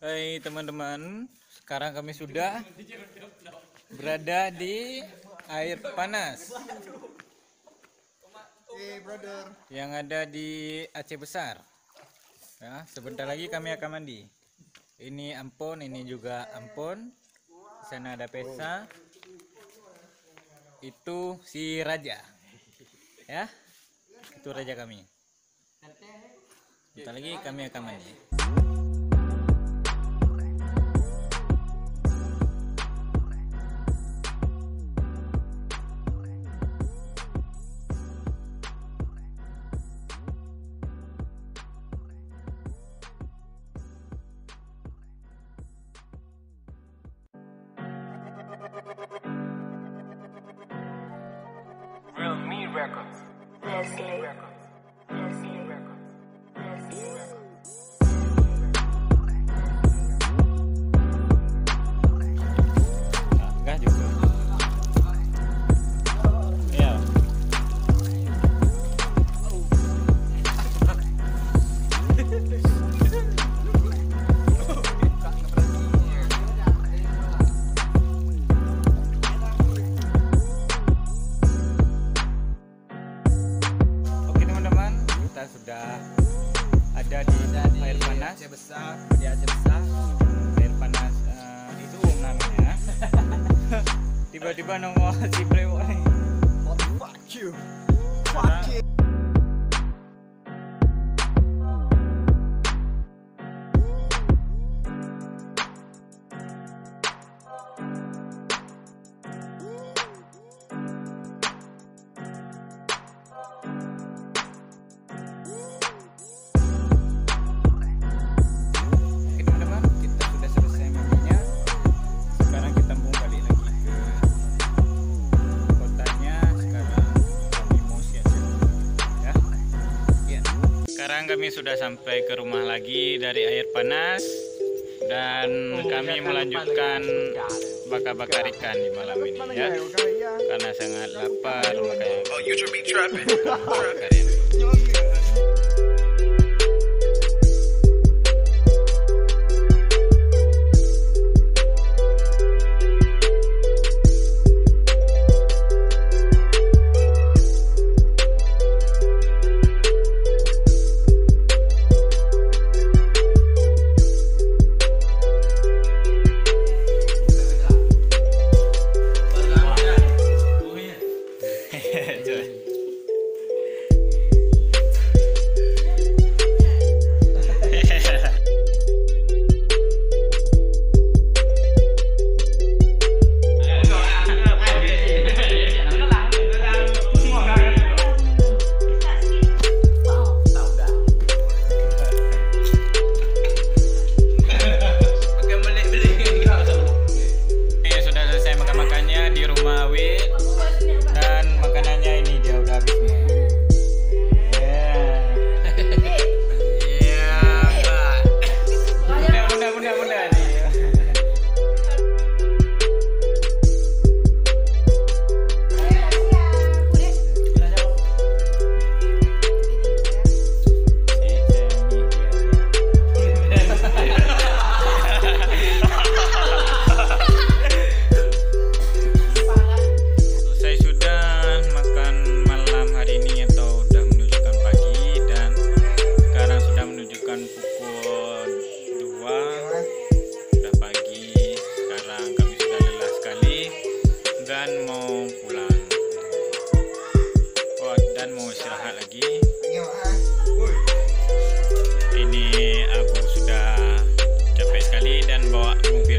Hai teman-teman, sekarang kami sudah berada di air panas yang ada di Aceh Besar. Ya, sebentar lagi kami akan mandi. Ini Ampon, ini juga Ampon. Di sana ada Pesa. Itu si Raja. Ya, itu Raja kami. Sebentar lagi kami akan mandi. Real Me Records. Enggak juga. Iya. Oke teman-teman, kita sudah ada di air panas. Aceh Besar, di Aceh Besar. Air panas itu namanya. Tiba-tiba nongol si Brewok nih. Fuck you. Fuck you. Oke teman-teman, kita sudah selesai mandinya. Sekarang kita mau balik lagi ke kotanya. Sekarang kami mau siap-siap ya. Ya. Sekarang kami sudah sampai ke rumah lagi dari air panas dan kami melanjutkan bakar-bakar ikan di malam ini ya. Karena sangat lapar makanya bakar ini. Sudah selesai makan-makannya di rumah W dan makanannya ini dia udah habis semua. Bunda nih. Selesai sudah makan malam hari ini atau udah menunjukkan pagi dan sekarang sudah menunjukkan pukul 2 sudah pagi. Sekarang kami sudah lelah sekali dan mau pulang. Dan mau istirahat lagi. Ini Abu sudah capek sekali dan bawa mobil